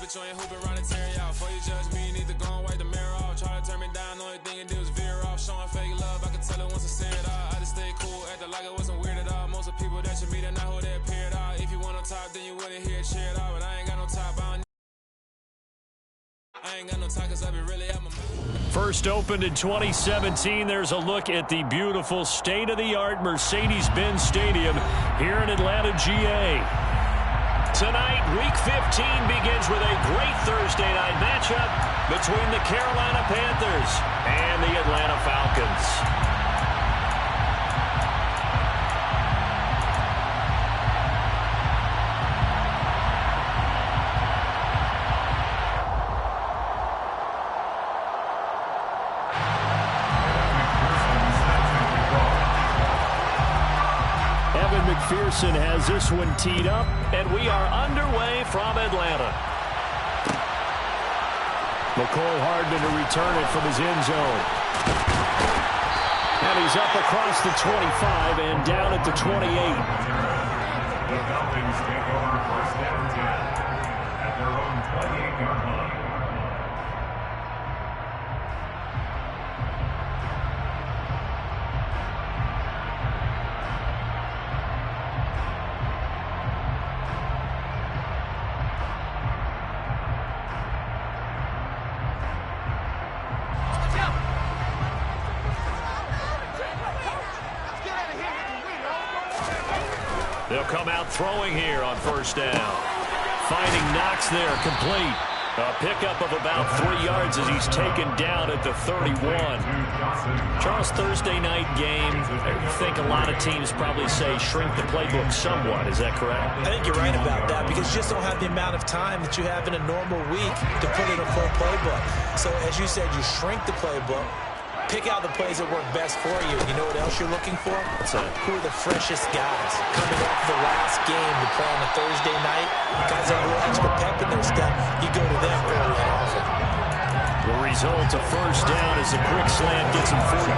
Put you in hoop and run and tear you out. Before you judge me, you need to go and wipe the mirror off. Try to turn me down, only thing you do is veer off. Showing fake love, I can tell it once I see it all. I just stay cool, acting like it wasn't weird at all. Most of the people that you meet are not who they appear at all. If you want on top, then you wouldn't hear it cheer at all. But I ain't got no top, I ain't got no time cause I be really at my First opened in 2017. There's a look at the beautiful state-of-the-art Mercedes-Benz Stadium here in Atlanta, GA. Tonight, Week 15 begins with a great Thursday night matchup between the Carolina Panthers and the Atlanta Falcons. McPherson has this one teed up, and we are underway from Atlanta. McCole Hardman to return it from his end zone. And he's up across the 25 and down at the 28. The Falcons take over first down 10 at their own 28-yard line. They'll come out throwing here on first down. Finding Knox there, complete. A pickup of about 3 yards as he's taken down at the 31. Charles, Thursday night game, I think a lot of teams probably say shrink the playbook somewhat. Is that correct? I think you're right about that because you just don't have the amount of time that you have in a normal week to put in a full playbook. So as you said, you shrink the playbook. Pick out the plays that work best for you. You know what else you're looking for? What's that? Who are the freshest guys coming off the last game to play on a Thursday night? Guys that have a little extra pep in their step. You go to them early and often. The result, a first down as the quick slant gets him 14.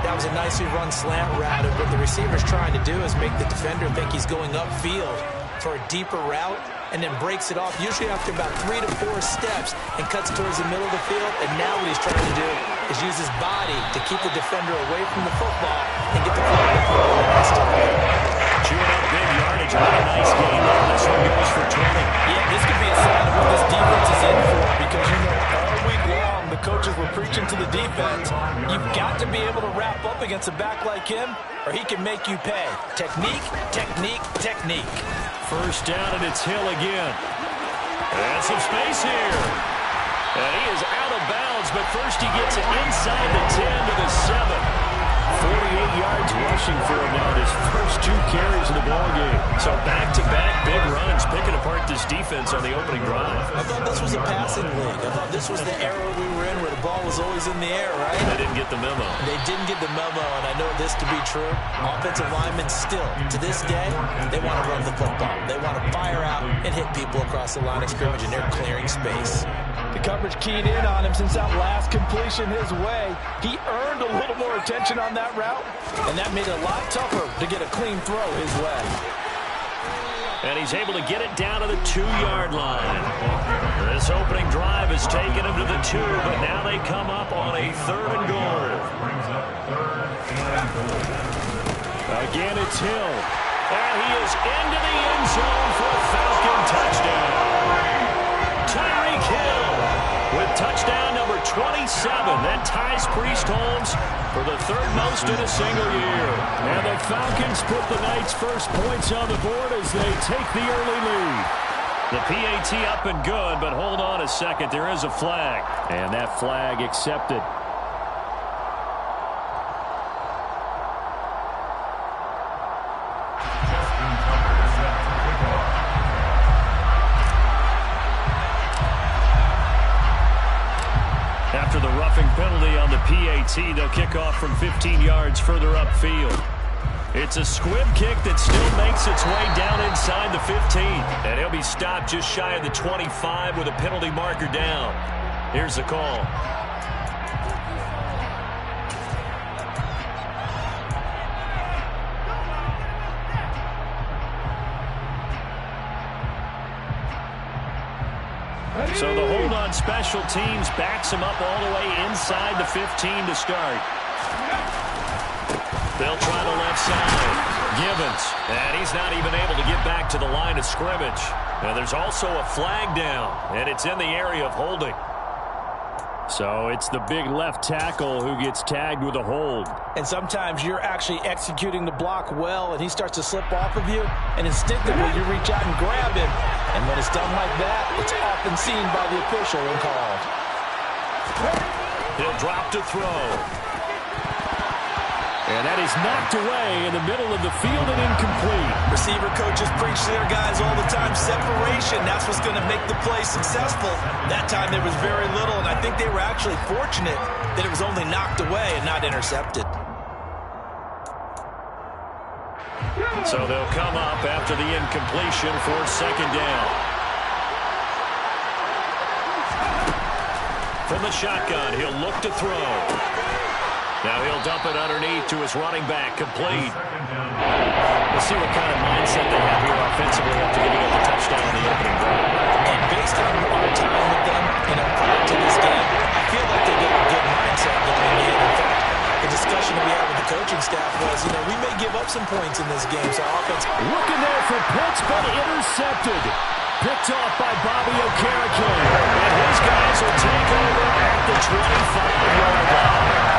That was a nicely run slant route. And what the receiver's trying to do is make the defender think he's going upfield for a deeper route and then breaks it off, usually after about 3 to 4 steps, and cuts towards the middle of the field. And now what he's trying to do is use his body to keep the defender away from the football and get the football. Chewing up big yardage. Another nice game. This one goes for 20. Yeah, this could be a sign of what this defense is in for because, you know, all week long the coaches were preaching to the defense. You've got to be able to wrap up against a back like him or he can make you pay. Technique, technique, technique. First down, and it's Hill again. And some space here. And he is out of bounds, but first he gets it inside the 10 to the 7. 48 yards rushing for him now, his first 2 carries in the ballgame. So back-to-back big runs, picking apart this defense on the opening drive. I thought this was a passing league. I thought this was the era we were in where the ball was always in the air, right? They didn't get the memo. They didn't get the memo, and I know this to be true. Offensive linemen still, to this day, they want to run the football. They want to fire out and hit people across the line of scrimmage, and they're clearing space. The coverage keyed in on him since that last completion his way. He earned a little more attention on that route, and that made it a lot tougher to get a clean throw his way. And he's able to get it down to the 2-yard line. This opening drive has taken him to the 2, but now they come up on a 3rd and goal. Again, it's Hill. And he is into the end zone for a Falcon touchdown. Tyreek Hill with touchdown number 27. That ties Priest Holmes for the 3rd most in a single year. And the Falcons put the Knights' first points on the board as they take the early lead. The PAT up and good, but hold on a second. There is a flag. And that flag accepted. After the roughing penalty on the PAT, they'll kick off from 15 yards further upfield. It's a squib kick that still makes its way down inside the 15. And he'll be stopped just shy of the 25 with a penalty marker down. Here's the call. So the hold on special teams backs him up all the way inside the 15 to start. They'll try the left side. Givens, and he's not even able to get back to the line of scrimmage. And there's also a flag down, and it's in the area of holding. So it's the big left tackle who gets tagged with a hold. And sometimes you're actually executing the block well, and he starts to slip off of you, and instinctively you reach out and grab him. And when it's done like that, it's often seen by the official and called. He'll drop to throw. And that is knocked away in the middle of the field and incomplete. Receiver coaches preach to their guys all the time, separation. That's what's going to make the play successful. That time there was very little, and I think they were actually fortunate that it was only knocked away and not intercepted. So they'll come up after the incompletion for second down. From the shotgun, he'll look to throw. Now he'll dump it underneath to his running back, complete. We'll see what kind of mindset they have here offensively after giving up the touchdown on the opening drive. And based on our time with them, prior to this game, I feel like they get a good mindset going in. In fact, the discussion we had with the coaching staff was, we may give up some points in this game, so offense. Looking there for Pitts, but intercepted. Picked off by Bobby Okereke. And his guys will take over at the 25-yard line.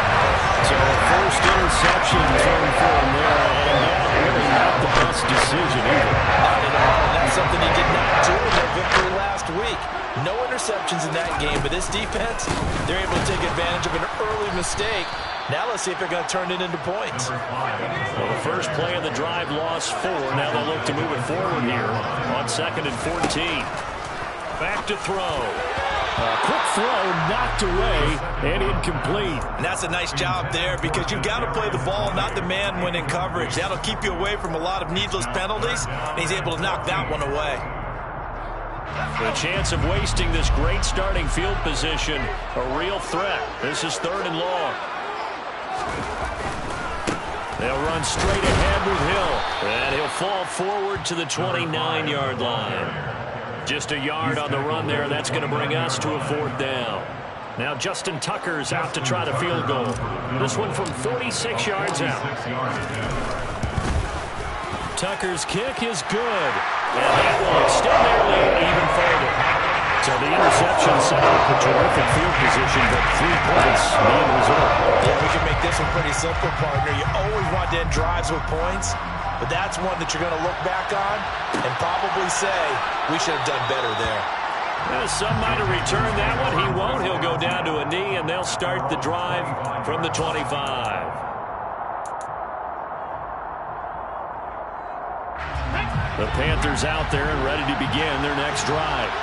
So the first interception thrown for him there, and really not the best decision either. Not at all, and that's something he did not do in their victory last week. No interceptions in that game, but this defense, they're able to take advantage of an early mistake. Now let's see if they're going to turn it into points. Well, the first play of the drive lost 4. Now they'll look to move it forward here on 2nd and 14. Back to throw. Quick throw knocked away and incomplete. And that's a nice job there because you've got to play the ball, not the man when in coverage. That'll keep you away from a lot of needless penalties, and he's able to knock that one away. The chance of wasting this great starting field position, a real threat. This is 3rd and long. They'll run straight ahead with Hill, and he'll fall forward to the 29-yard line. Just a yard on the run there. That's going to bring us to a 4th down. Now Justin Tucker's out to try the field goal. This one from 46 yards out. Tucker's kick is good. And that will extend their lead even further. So the interception set up a terrific field position, but 3 points being result. Yeah, we can make this one pretty simple, partner. You always want to end drives with points. But that's one that you're going to look back on and probably say, we should have done better there. Some might have returned that one. He won't. He'll go down to a knee, and they'll start the drive from the 25. The Panthers out there and ready to begin their next drive.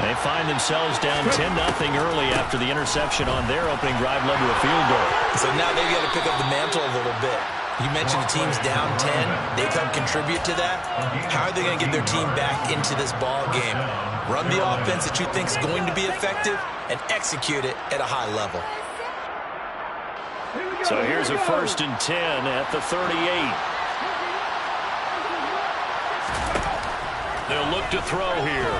They find themselves down 10-0 early after the interception on their opening drive led to a field goal. So now they've got to pick up the mantle a little bit. You mentioned the team's down 10. They've helped contribute to that. How are they going to get their team back into this ball game? Run the offense that you think is going to be effective and execute it at a high level. So here's a 1st and 10 at the 38. They'll look to throw here.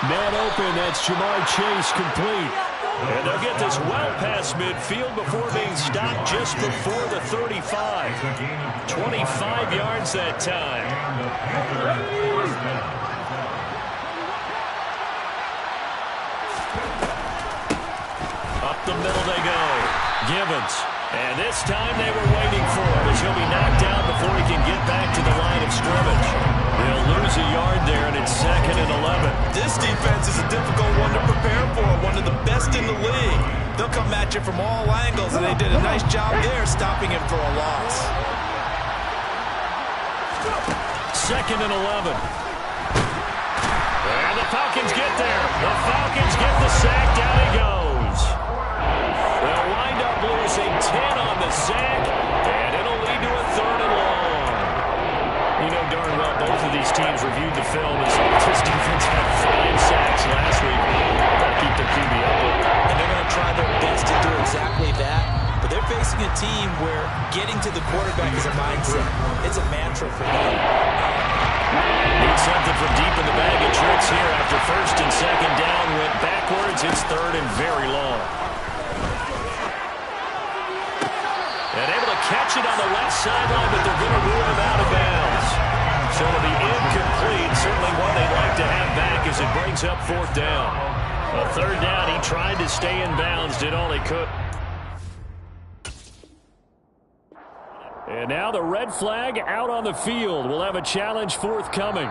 Man open, that's Jamar Chase, complete. And they'll get this well past midfield before being stopped just before the 35. 25 yards that time. Up the middle they go. Givens. And this time they were waiting for him as he'll be knocked down before he can get back to the line of scrimmage. They'll lose a yard there, and it's 2nd and 11. This defense is a difficult one to prepare for, one of the best in the league. They'll come at you from all angles, and they did a nice job there stopping him for a loss. 2nd and 11. And the Falcons get there. The Falcons get the sack. Down he goes. They'll wind up losing 10 on the sack, and it'll lead to a 3rd and long. You know darn well both of these teams reviewed the film as this defense had 5 sacks last week. They've got to keep their QB up. And they're going to try their best to do exactly that. But they're facing a team where getting to the quarterback is a mindset. It's a mantra for them. Need something from deep in the bag very long. And able to catch it on the left sideline, but they're going to rule him out of bounds. So it'll be incomplete. Certainly one they'd like to have back as it brings up 4th down. A 3rd down, he tried to stay in bounds, did all he could. And now the red flag out on the field. We'll have a challenge forthcoming.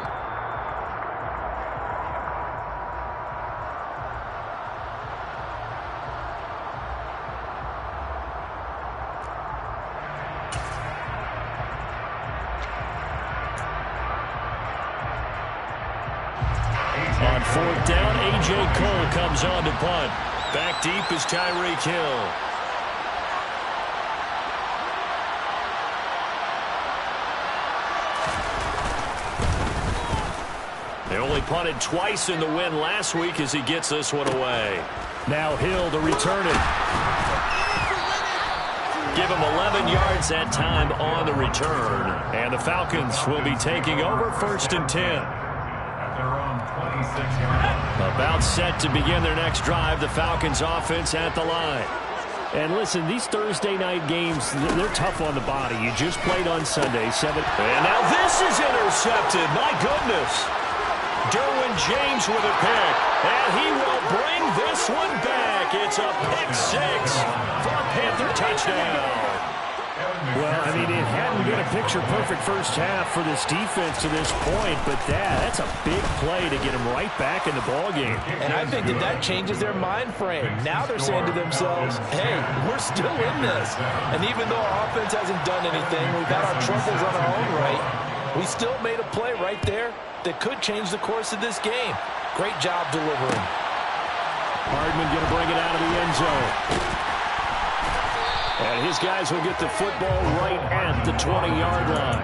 On 4th down, A.J. Cole comes on to punt. Back deep is Tyreek Hill. They only punted twice in the win last week as he gets this one away. Now Hill to return it. Give him 11 yards that time on the return. And the Falcons will be taking over 1st and 10. About set to begin their next drive. The Falcons offense at the line. And listen, these Thursday night games, they're tough on the body. You just played on Sunday. And now this is intercepted. My goodness. Derwin James with a pick. And he will bring this one back. It's a pick 6 for a Panther touchdown. Well, I mean, it hadn't been a picture-perfect first half for this defense to this point, but that's a big play to get them right back in the ballgame. And I think that changes their mind frame. Now they're saying to themselves, hey, we're still in this. And even though our offense hasn't done anything, we've had our troubles on our own right, we still made a play right there that could change the course of this game. Great job delivering. Hardman going to bring it out of the end zone. And his guys will get the football right at the 20-yard line.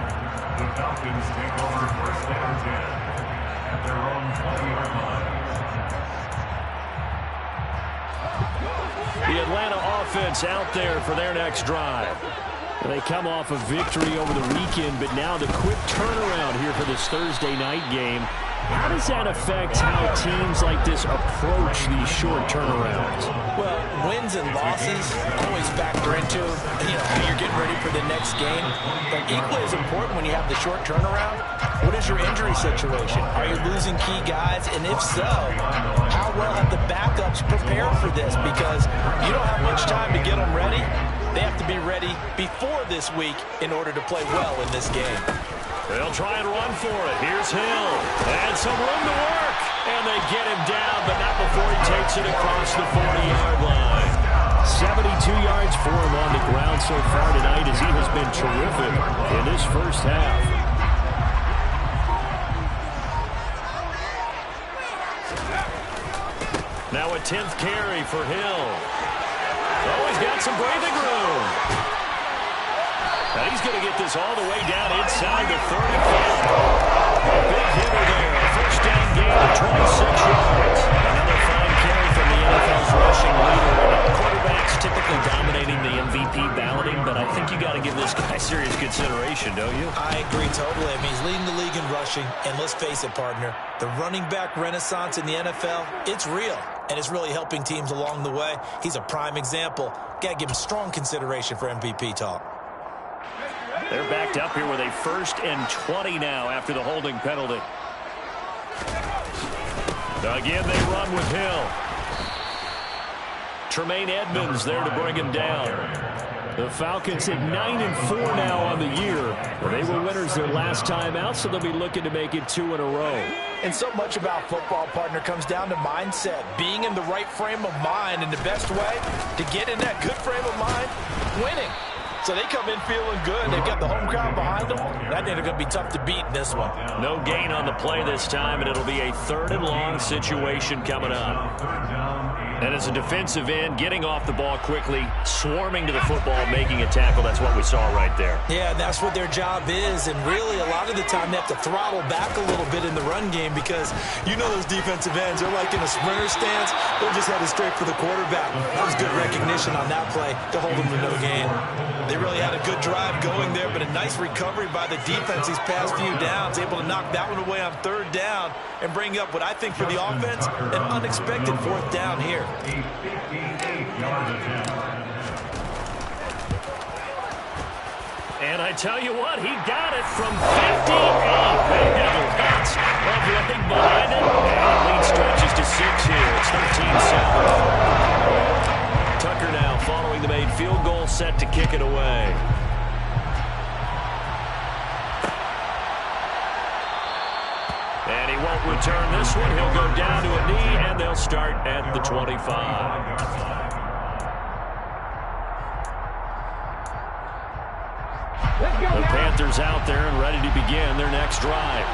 The Falcons take over 1st and 10 at their own 20-yard line. The Atlanta offense out there for their next drive. They come off a victory over the weekend, but now the quick turnaround here for this Thursday night game. How does that affect how teams like this approach these short turnarounds? Well, wins and losses always factor into how you're getting ready for the next game. But equally as important when you have the short turnaround, what is your injury situation? Are you losing key guys? And if so, how well have the backups prepared for this? Because you don't have much time to get them ready. They have to be ready before this week in order to play well in this game. They'll try and run for it. Here's Hill. And some room to work. And they get him down, but not before he takes it across the 40-yard line. 72 yards for him on the ground so far tonight as he has been terrific in this first half. Now a 10th carry for Hill. Oh, he's got some breathing room. And he's going to get this all the way down inside the 35. A big hitter there. A first down gain of 26 yards. Another fine carry from the NFL's rushing leader. Quarterbacks typically dominating the MVP balloting, but I think you got to give this guy serious consideration, don't you? I agree totally. I mean, he's leading the league in rushing. And let's face it, partner, the running back renaissance in the NFL, it's real. And it's really helping teams along the way. He's a prime example. Got to give him strong consideration for MVP talk. They're backed up here with a 1st and 20 now after the holding penalty. Again, they run with Hill. Tremaine Edmonds there to bring him down. The Falcons at 9-4 now on the year. They were winners their last time out, so they'll be looking to make it 2 in a row. And so much about football, partner, comes down to mindset. Being in the right frame of mind, and the best way to get in that good frame of mind, winning. So they come in feeling good. They've got the home crowd behind them. I think they're going to be tough to beat in this one. No gain on the play this time, and it'll be a 3rd and long situation coming up. And as a defensive end, getting off the ball quickly, swarming to the football, making a tackle, that's what we saw right there. Yeah, that's what their job is. And really, a lot of the time, they have to throttle back a little bit in the run game because you know those defensive ends, they're like in a sprinter stance. They're just headed straight for the quarterback. That was good recognition on that play to hold them to no gain. They really had a good drive going there, but a nice recovery by the defense these past few downs, able to knock that one away on 3rd down and bring up what I think for the offense, an unexpected 4th down here. A 58-yard attempt. And I tell you what, he got it from 58. They have lots of leg behind it. And the lead stretches to 6 here. It's 13-7. Tucker now following the made field goal, set to kick it away. And he won't return this one. He'll go down to a knee, and they'll start at the 25. The Panthers out there and ready to begin their next drive.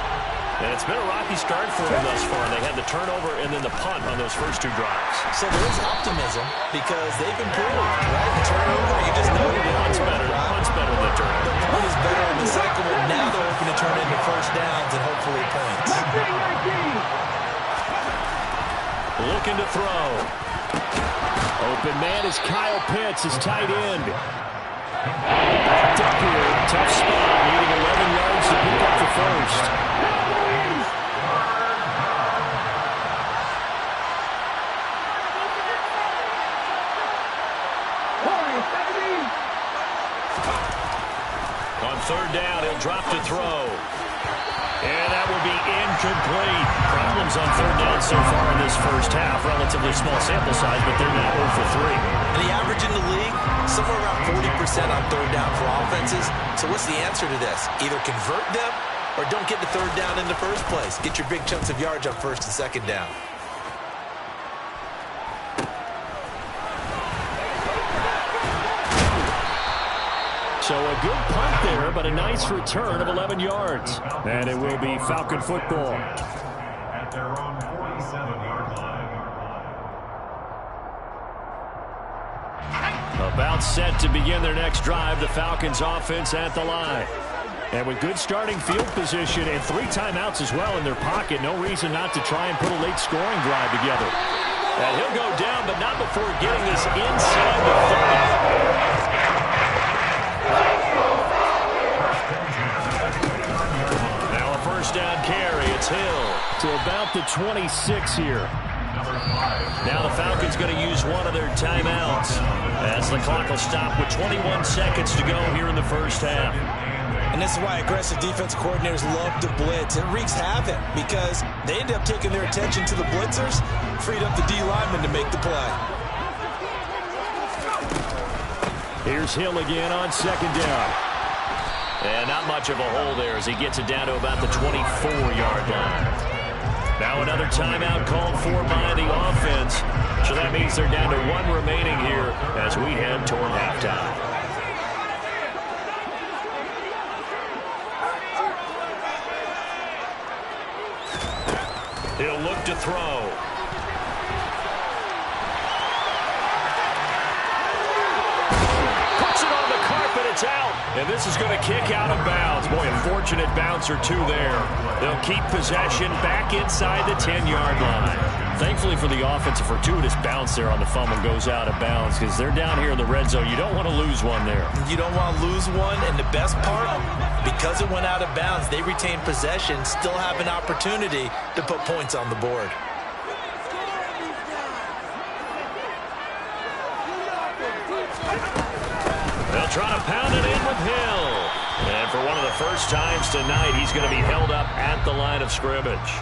And it's been a rocky start for them thus far. They had the turnover and then the punt on those first 2 drives. So there is optimism because they've improved, right? The turnover, you just noted it. Punt's better. Punt's better than the turnover. The punt is better in the cycle, but now they're hoping to turn into first downs and hopefully points. Looking to throw. Open man is Kyle Pitts, his tight end. Backed up here, tough spot, needing 11 yards to pick up the first. On third down, he'll drop to throw. And that will be incomplete. Problems on third down so far in this first half. Relatively small sample size, but they're now 0 for 3. And the average in the league, somewhere around 40% on third down for offenses. So what's the answer to this? Either convert them or don't get the third down in the first place. Get your big chunks of yards on first and second down. So a good punt there, but a nice return of 11 yards. And it will be Falcon football. At their own 47-yard line. About set to begin their next drive, the Falcons offense at the line. And with good starting field position and 3 timeouts as well in their pocket, no reason not to try and put a late scoring drive together. And he'll go down, but not before getting this inside the 30. Now a first down carry. It's Hill. To about the 26 here. Now the Falcons going to use one of their timeouts as the clock will stop with 21 seconds to go here in the first half. And this is why aggressive defense coordinators love to blitz. It wreaks havoc because they end up taking their attention to the blitzers, freed up the D lineman to make the play. Here's Hill again on second down. And not much of a hole there as he gets it down to about the 24-yard line. Now another timeout called for by the offense. So that means they're down to 1 remaining here as we head toward halftime. He'll look to throw. Puts it on the carpet. It's out. And this is going to kick out of bounds. Boy, a fortunate bounce or 2 there. They'll keep possession back inside the 10-yard line. Thankfully for the offense, a fortuitous bounce there on the fumble goes out of bounds because they're down here in the red zone. You don't want to lose one there. You don't want to lose one, and the best part, because it went out of bounds, they retain possession, still have an opportunity to put points on the board. They'll try to pound it in with Hill. And for one of the first times tonight, he's going to be held up at the line of scrimmage.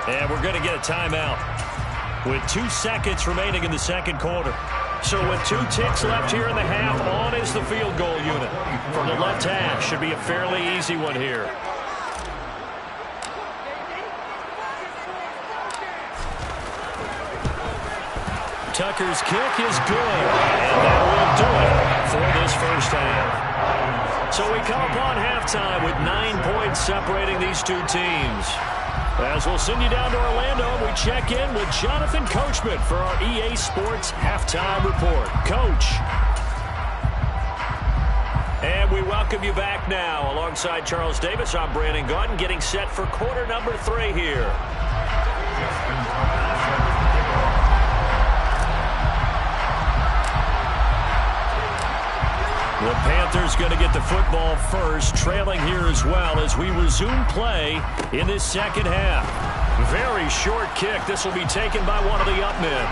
And we're going to get a timeout with 2 seconds remaining in the second quarter. So with 2 ticks left here in the half, on is the field goal unit. From the left hash, should be a fairly easy one here. Tucker's kick is good. And that will do it for this first half. So we come upon halftime with 9 points separating these 2 teams. As we'll send you down to Orlando, we check in with Jonathan Coachman for our EA Sports Halftime Report. Coach. And we welcome you back now. Alongside Charles Davis, I'm Brandon Gordon, getting set for quarter number 3 here. The Panthers going to get the football first, trailing here as well as we resume play in this second half. Very short kick. This will be taken by one of the up men.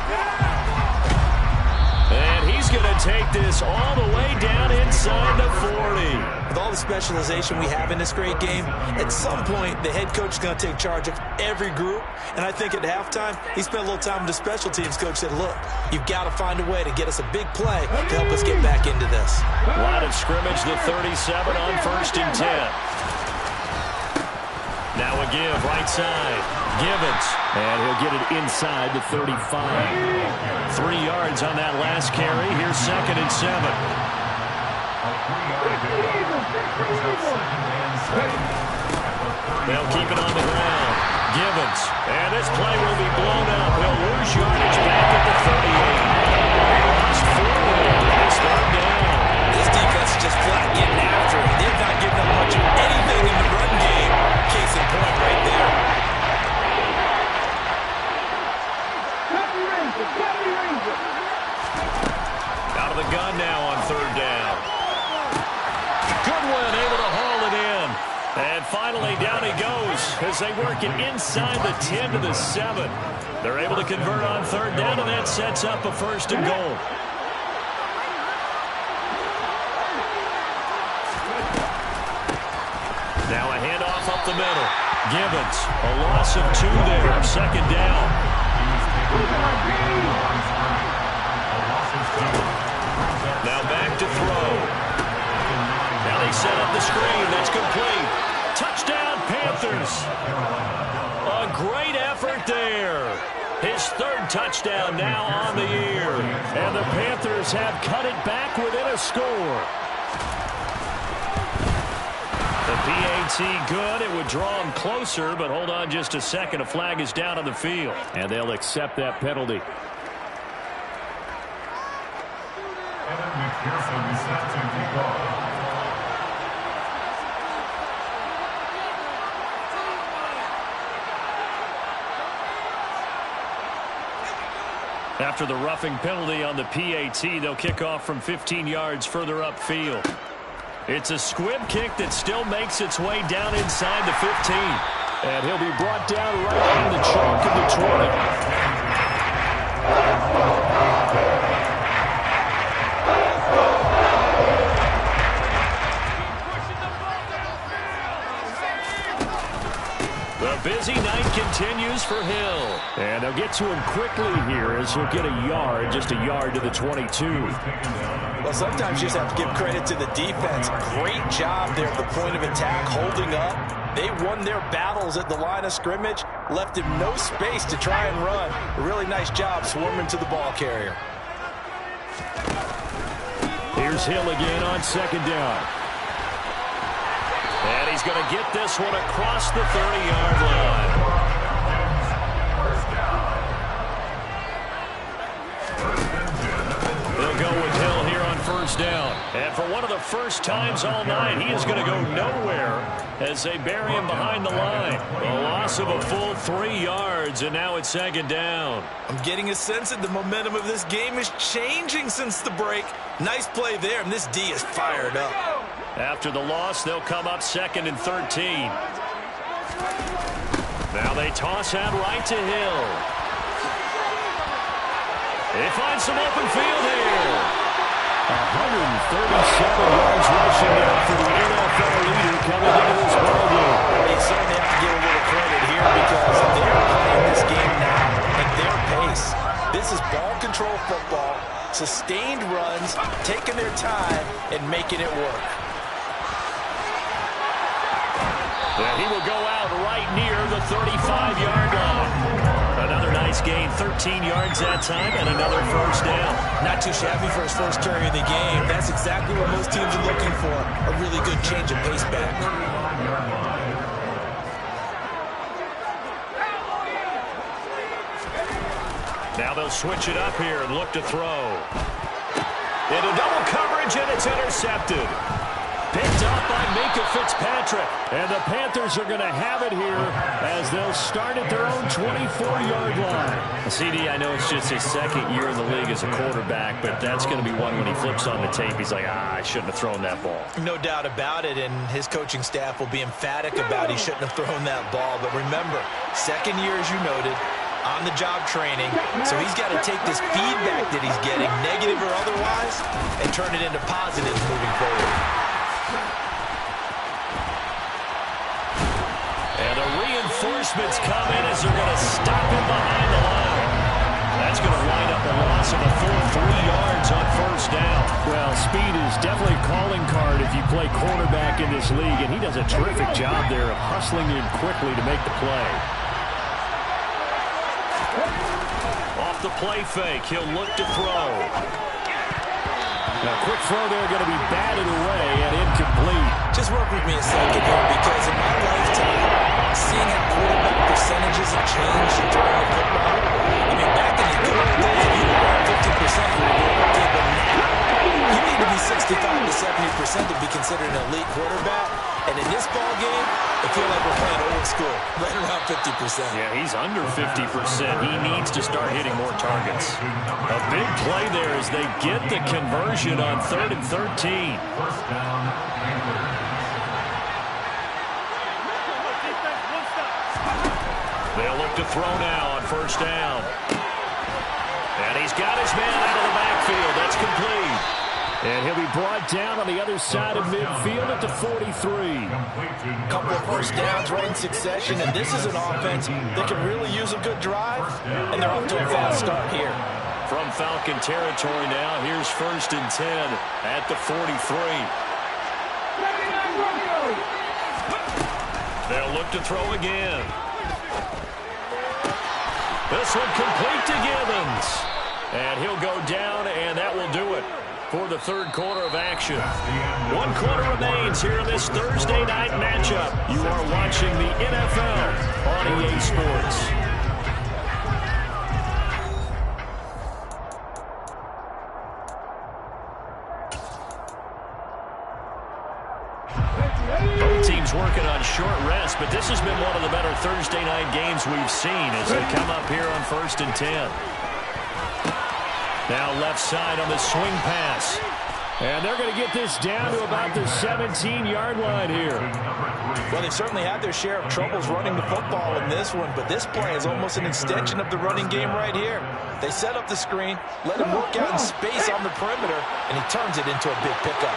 And he's going to take this all the way down inside the 40. With all the specialization we have in this great game, at some point, the head coach is going to take charge of every group. And I think at halftime, he spent a little time with the special teams coach, said, look, you've got to find a way to get us a big play to help us get back into this. Line of scrimmage, the 37 on 1st and 10. Now a give, right side. Givens. And he'll get it inside the 35. 3 yards on that last carry. Here's 2nd and 7. They'll keep it on the ground. Givens. And this play will be blown up. He'll lose yardage back at the 38. Lost 4. It's 3rd down. This defense is just flat getting after it. They've not given up much of anything in the run game. Case in point right there. Out of the gun now on 3rd down. Goodwin able to haul it in. And finally down he goes as they work it inside the 10 to the 7. They're able to convert on 3rd down, and that sets up a 1st and goal. Now a handoff up the middle. Givens, a loss of 2 there. 2nd down. Now back to throw. Now they set up the screen. That's complete. Touchdown, Panthers. A great effort there. His 3rd touchdown now on the year. And the Panthers have cut it back within a score. The PAT good. It would draw him closer, but hold on just a second. A flag is down on the field. And they'll accept that penalty. After the roughing penalty on the PAT, they'll kick off from 15 yards further upfield. It's a squib kick that still makes its way down inside the 15. And he'll be brought down right on the chalk of the 20. The busy night continues for Hill. And they'll get to him quickly here as he'll get a yard, just a yard to the 22. Well, sometimes you just have to give credit to the defense. Great job there at the point of attack, holding up. They won their battles at the line of scrimmage, left him no space to try and run. A really nice job swarming to the ball carrier. Here's Hill again on 2nd down. And he's going to get this one across the 30-yard line. They'll go with Hill here on 1st down. And for one of the first times all night, he is going to go nowhere as they bury him behind the line. A loss of a full 3 yards, and now it's 2nd down. I'm getting a sense that the momentum of this game is changing since the break. Nice play there, and this D is fired up. After the loss, they'll come up 2nd and 13. Now they toss out right to Hill. They find some open field here. 137 yards rushing now for the NFL leader coming into this ballgame. They certainly have to give a little credit here because they're playing this game now at their pace. This is ball control football, sustained runs, taking their time, and making it work. And he will go out right near the 35-yard line. Another nice gain, 13 yards that time, and another 1st down. Not too shabby for his first carry of the game. That's exactly what most teams are looking for, a really good change of pace back. Now they'll switch it up here and look to throw. Into double coverage, and it's intercepted. Picked up by Minka Fitzpatrick. And the Panthers are going to have it here as they'll start at their own 24-yard line. CD, I know it's just his second year in the league as a quarterback, but that's going to be one when he flips on the tape. He's like, I shouldn't have thrown that ball. No doubt about it, and his coaching staff will be emphatic about he shouldn't have thrown that ball. But remember, second year, as you noted, on-the-job training, so he's got to take this feedback that he's getting, negative or otherwise, and turn it into positives moving forward. And the reinforcements come in as they're going to stop him behind the line. That's going to wind up a loss of a full 3 yards on first down. Well, speed is definitely a calling card if you play quarterback in this league, and he does a terrific job there of hustling in quickly to make the play. Off the play fake, he'll look to throw. Now, quick throw there going to be batted away and incomplete. Just work with me a second here, because in my lifetime, seeing how quarterback percentages have changed during the football, I mean, back in the good old days, if you were around 50%, you were doing okay, but now, you need to be 65 to 70% to be considered an elite quarterback. And in this ball game, I feel like we're playing old school, right around 50%. Yeah, he's under 50%. He needs to start hitting more targets. A big play there as they get the conversion on 3rd and 13. First down, Panthers. They'll look to throw now on first down. And he's got his man out of the backfield. That's complete. And he'll be brought down on the other side of midfield at the 43. A couple of first downs right in succession, and this is an offense that can really use a good drive, and they're off to a fast start here. From Falcon territory now, here's 1st and 10 at the 43. They'll look to throw again. This one complete to Gibbons. And he'll go down, and that will do it for the third quarter of action. 1 quarter remains here in this Thursday night matchup. You are watching the NFL on EA Sports. Both teams working on short rest, but this has been one of the better Thursday night games we've seen as they come up here on 1st and 10. Now left side on the swing pass. And they're going to get this down to about the 17-yard line here. Well, they've certainly had their share of troubles running the football in this one, but this play is almost an extension of the running game right here. They set up the screen, let him work out in space on the perimeter, and he turns it into a big pickup.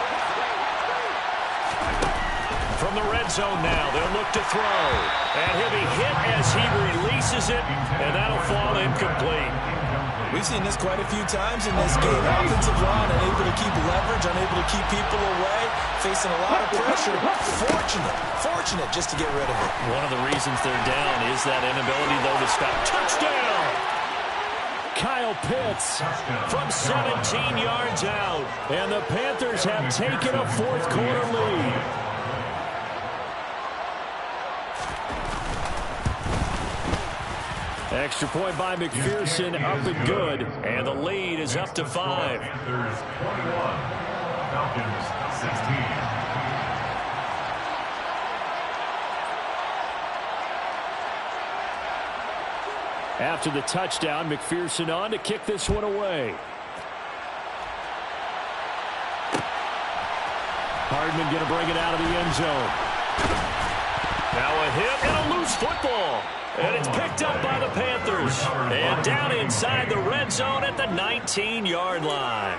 From the red zone now, they'll look to throw. And he'll be hit as he releases it, and that'll fall incomplete. We've seen this quite a few times in this game. Offensive line unable to keep leverage, unable to keep people away, facing a lot of pressure. Fortunate just to get rid of it. One of the reasons they're down is that inability, though, to stop. Touchdown! Kyle Pitts from 17 yards out. And the Panthers have taken a fourth quarter lead. Extra point by McPherson, up and good. And the lead is up to 5. Panthers 21, Falcons 16. After the touchdown, McPherson on to kick this one away. Hardman going to bring it out of the end zone. Now a hit and a loose football. And it's picked up by the Panthers. And down inside the red zone at the 19-yard line.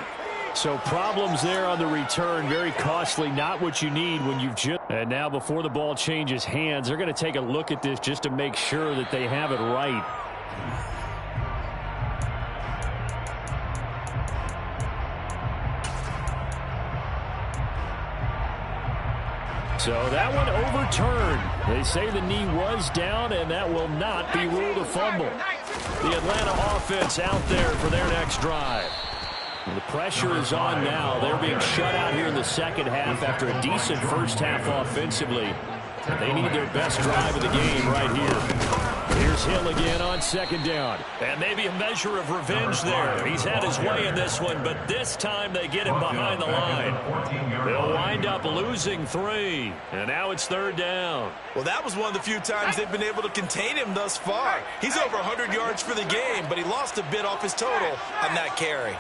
So problems there on the return. Very costly. Not what you need when you've just... And now before the ball changes hands, they're going to take a look at this just to make sure that they have it right. So that one overturned. They say the knee was down, and that will not be ruled a fumble. The Atlanta offense out there for their next drive. And the pressure is on now. They're being shut out here in the second half after a decent first half offensively. They need their best drive of the game right here. Here's Here's Hill again on second down. And maybe a measure of revenge there. He's had his way in this one, but this time they get him behind the line. They'll wind up losing 3. And now it's third down. Well, that was one of the few times they've been able to contain him thus far. He's over 100 yards for the game, but he lost a bit off his total on that carry.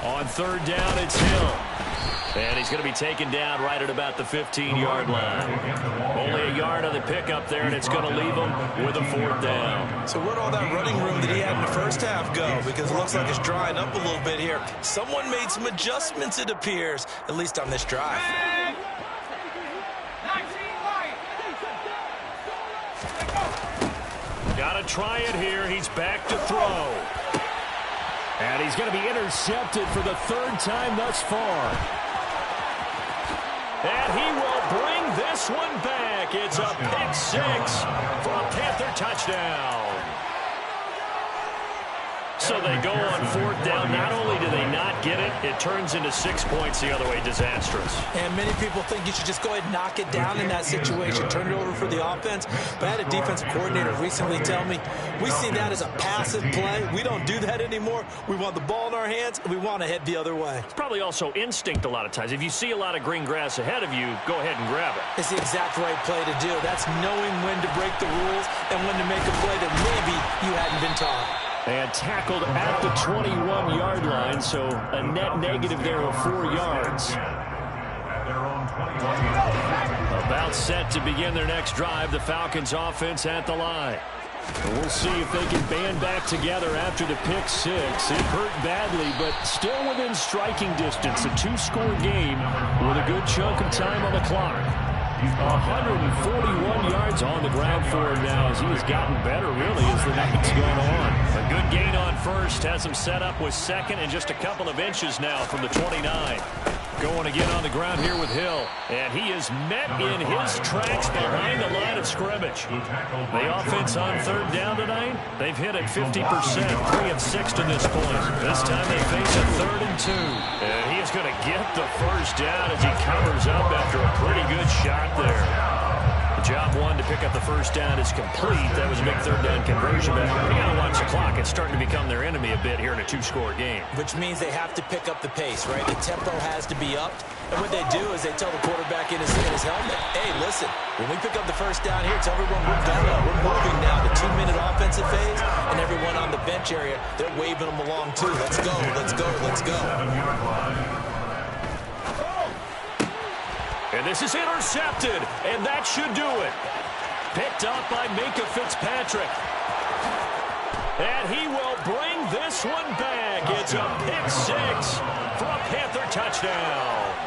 On third down, it's Hill. And he's going to be taken down right at about the 15-yard line. Only a yard on the pickup there, and it's going to leave him with a fourth down. So where'd all that running room that he had in the first half go? Because it looks like it's drying up a little bit here. Someone made some adjustments, it appears, at least on this drive. Got to try it here. He's back to throw. And he's going to be intercepted for the third time thus far. And he will bring this one back. It's a pick 6 for a Panther touchdown. So they go on fourth down. Not only do they not get it, it turns into 6 points the other way. Disastrous. And many people think you should just go ahead and knock it down in that situation, turn it over for the offense. But I had a defensive coordinator recently tell me, we see that as a passive play. We don't do that anymore. We want the ball in our hands, and we want to head the other way. It's probably also instinct a lot of times. If you see a lot of green grass ahead of you, go ahead and grab it. It's the exact right play to do. That's knowing when to break the rules and when to make a play that maybe you hadn't been taught. And tackled at the 21-yard line, so a net negative there of 4 yards. About set to begin their next drive, the Falcons offense at the line. We'll see if they can band back together after the pick 6. It hurt badly, but still within striking distance. A 2-score game with a good chunk of time on the clock. 141 yards on the ground for him now as he has gotten better, really, as the night's gone on. A good gain on first. Has him set up with second and just a couple of inches now from the 29. Going again on the ground here with Hill. And he is met in his tracks behind the line of scrimmage. The offense on third down tonight, they've hit it 50%, 3 of 6 to this point. This time they face a 3rd and 2. And he is going to get the first down as he covers up after a pretty good shot there. The job one to pick up the first down is complete. That was a big third down conversion. But you got to watch the clock. It's starting to become their enemy a bit here in a 2-score game. Which means they have to pick up the pace, right? The tempo has to be upped. And what they do is they tell the quarterback in his helmet, hey, listen, when we pick up the first down here, tell everyone we're moving now. The 2-minute offensive phase, and everyone on the bench area, they're waving them along too. Let's go, let's go, let's go. And this is intercepted, and that should do it. Picked up by Minkah Fitzpatrick. And he will bring this one back. It's a pick 6 for a Panther touchdown.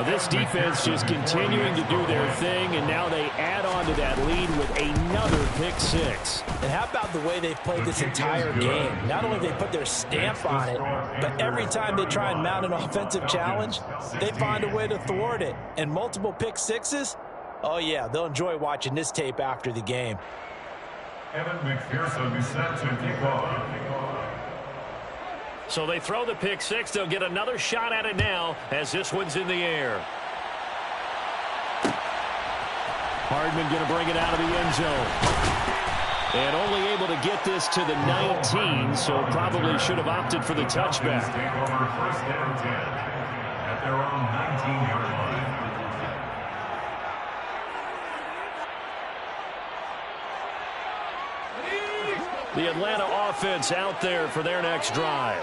This defense just continuing to do their thing, and now they add on to that lead with another pick 6. And how about the way they've played this entire game? Not only have they put their stamp on it, but every time they try and mount an offensive challenge, they find a way to thwart it. And multiple pick 6s, oh yeah, they'll enjoy watching this tape after the game. Evan McPherson set to kick off. So they throw the pick 6. They'll get another shot at it now as this one's in the air. Hardman going to bring it out of the end zone. And only able to get this to the 19, so probably should have opted for the touchback. Take over first down 10 at their own 19-yard line. The Atlanta offense out there for their next drive.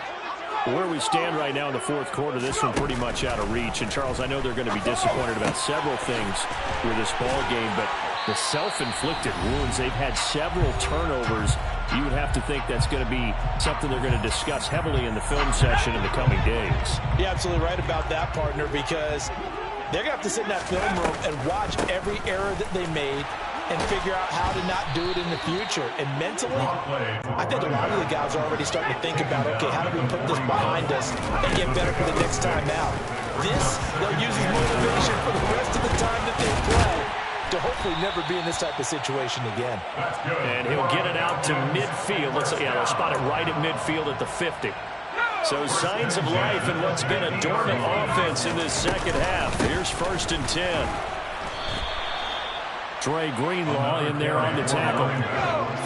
Where we stand right now in the fourth quarter, this one pretty much out of reach. And, Charles, I know they're going to be disappointed about several things with this ball game, but the self-inflicted wounds, they've had several turnovers. You would have to think that's going to be something they're going to discuss heavily in the film session in the coming days. You're absolutely right about that, partner, because they're going to have to sit in that film room and watch every error that they made and figure out how to not do it in the future. And mentally, I think a lot of the guys are already starting to think about, okay, how do we put this behind us and get better for the next time out? This, they'll use as motivation for the rest of the time that they play to hopefully never be in this type of situation again. And he'll get it out to midfield. They'll spot it right at midfield at the 50. So signs of life in what's been a dormant offense in this second half. Here's 1st and 10. Trey Greenlaw in there on the tackle.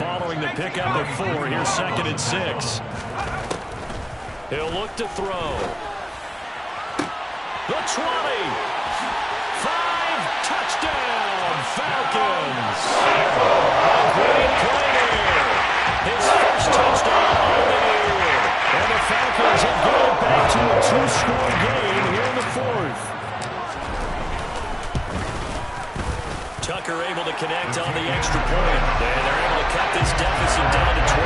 Following the pickup of 4, here's 2nd and 6. He'll look to throw. The 20. 5, touchdown, Falcons. A great play there. His first touchdown of the year. And the Falcons have gone back to a 2-score game here in the 4th. Tucker able to connect on the extra point. And they're able to cut this deficit down to 12.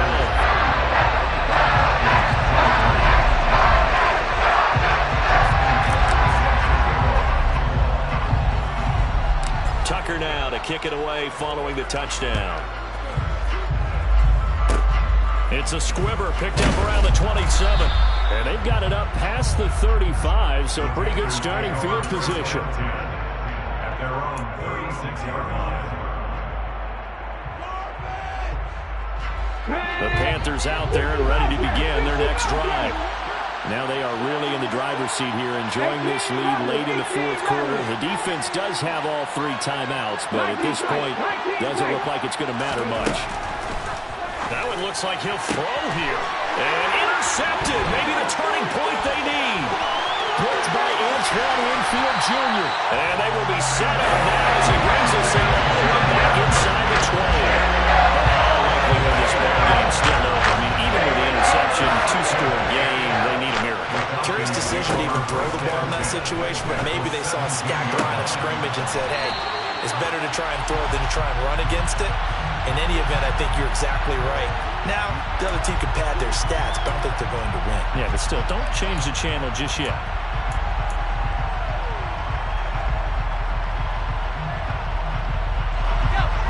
Tucker now to kick it away following the touchdown. It's a squibber picked up around the 27. And they've got it up past the 35, so pretty good starting field position. At their own 36-yard line. The Panthers out there and ready to begin their next drive. Now they are really in the driver's seat here, enjoying this lead late in the 4th quarter. The defense does have all 3 timeouts, but at this point, doesn't look like it's going to matter much. Now it looks like he'll throw here. And intercepted. Maybe the turning point they need. Blocked by Antoine Winfield Jr. And they will be set up now as he brings us in all the way back inside the 20. How likely when this ball game's still over. I mean, even with the interception, 2-score game, they need a miracle. Curious decision to even throw the ball in that situation, but maybe they saw a stacked line of scrimmage and said, hey, it's better to try and throw than to try and run against it. In any event, I think you're exactly right. Now, the other team can pad their stats, but I don't think they're going to win. Yeah, but still, don't change the channel just yet.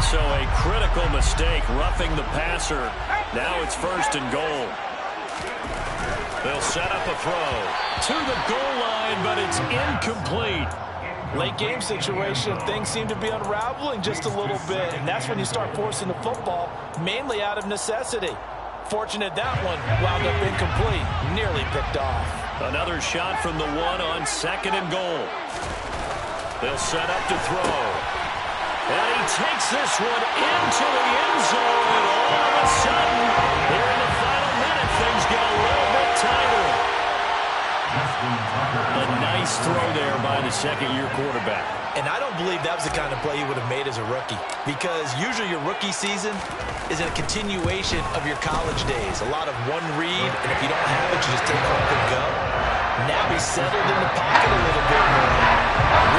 So a critical mistake, roughing the passer. Now it's 1st and goal. They'll set up a throw to the goal line, but it's incomplete. Late game situation, things seem to be unraveling just a little bit, and that's when you start forcing the football, mainly out of necessity. Fortunate that one wound up incomplete, nearly picked off. Another shot from the 1 on 2nd and goal. They'll set up to throw. And he takes this one into the end zone, and all of a sudden, here in the final minute, things get a little bit tighter. A nice throw there by the 2nd-year quarterback. And I don't believe that was the kind of play he would have made as a rookie, because usually your rookie season is a continuation of your college days. A lot of one read, and if you don't have it, you just take off and go. Now he's settled in the pocket a little bit more,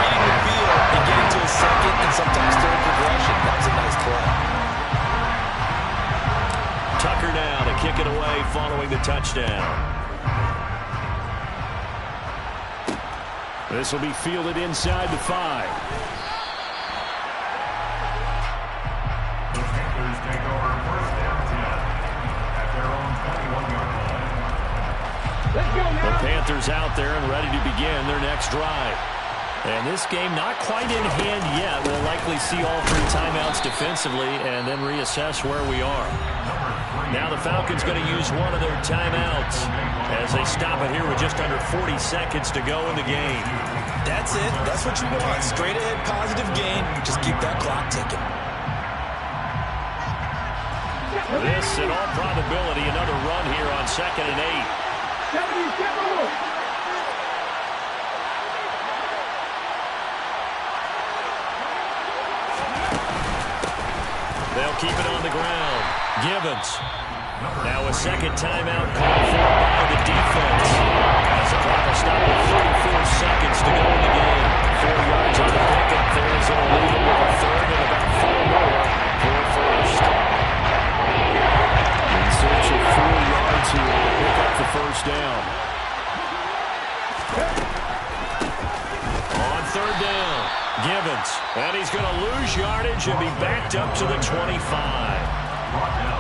reading the field and getting to his 2nd and sometimes 3rd progression. That was a nice play. Tucker now to kick it away following the touchdown. This will be fielded inside the 5. The Panthers take over 1st down 10 at their own 21-yard line. The Panthers out there and ready to begin their next drive. And this game not quite in hand yet. We'll likely see all 3 timeouts defensively and then reassess where we are. Now the Falcons going to use one of their timeouts as they stop it here with just under 40 seconds to go in the game. That's it. That's what you want. Straight ahead, positive gain. Just keep that clock ticking. This, in all probability, another run here on 2nd and 8. They'll keep it on the ground. Gibbons. Now a 2nd timeout called for by the defense. As the clock will stop with 34 seconds to go in the game. 4 yards on the pickup there as it'll leave it with a 3rd and about 4 more for 1st. In search of 4 yards here to pick up the 1st down. On 3rd down, Gibbons. And he's going to lose yardage and be backed up to the 25.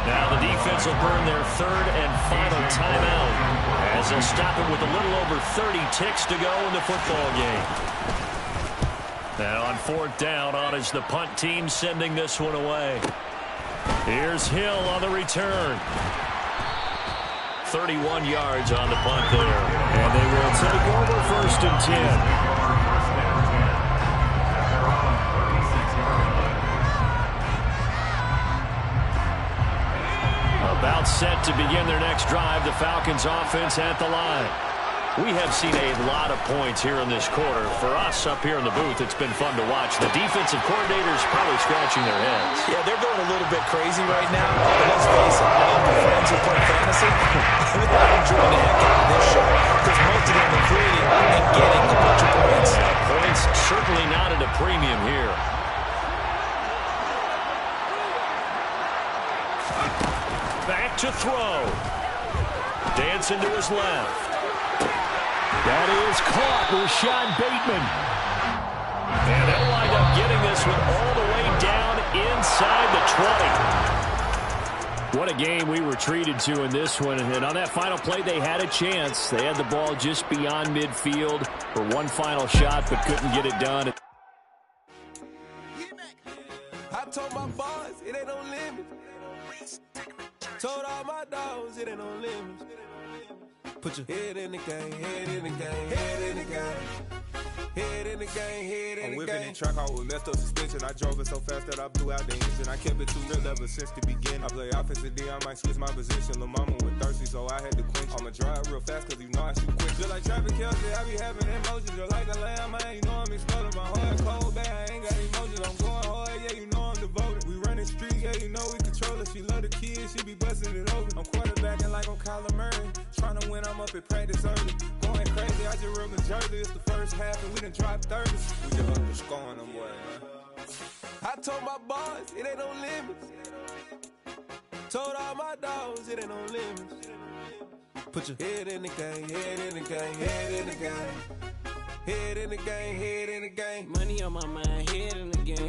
Now the defense will burn their 3rd and final timeout as they'll stop it with a little over 30 ticks to go in the football game. Now on 4th down, on is the punt team sending this one away. Here's Hill on the return. 31 yards on the punt there. And they will take over 1st and 10. Timeout set to begin their next drive. The Falcons offense at the line. We have seen a lot of points here in this quarter. For us up here in the booth, it's been fun to watch. The defensive coordinators probably scratching their heads. Yeah, they're going a little bit crazy right now. But let's face it, all the friends who play fantasy, they're enjoying the heck out of this show because most of them are creating and getting a bunch of points. Points certainly not at a premium here. Back to throw. Dancing to his left. That is caught, Rashad Bateman. And they'll wind up getting this one all the way down inside the 20. What a game we were treated to in this one. And on that final play, they had a chance. They had the ball just beyond midfield for one final shot, but couldn't get it done. I told my boss, it ain't no limit. Told all my dogs, it ain't no limit. Put your head in the game, head in the game, head in the game. Head in the game, head in the game. I'm whipping the track out with messed up suspension. I drove it so fast that I blew out the engine. I kept it too real ever since the beginning. I play offensive D, I might switch my position. Lil' mama was thirsty, so I had to quench. I'ma drive real fast, cause you know I shoot quick. Just like traffic Kelsey, I be having emotions. Just like a lamb, man, you know I'm exploding. My heart cold, bad, I ain't got emotions. I'm going hard, yeah, you know I'm devoted. We running street, yeah, you know we control it. She love the kids, she be busting it over. I'm quarterbacking like I'm Kyler Murray. Trying to win, I'm up at practice early. Going crazy, I just rub my jersey. It's the first half, and we done dropped 30. We just underscoring them, boy, man. I told my boys, it ain't no limits. Told all my dogs, it ain't no limits. Put your head in the game, head in the game, head in the game. Head in the game, head in the game. Money on my mind, head in the game.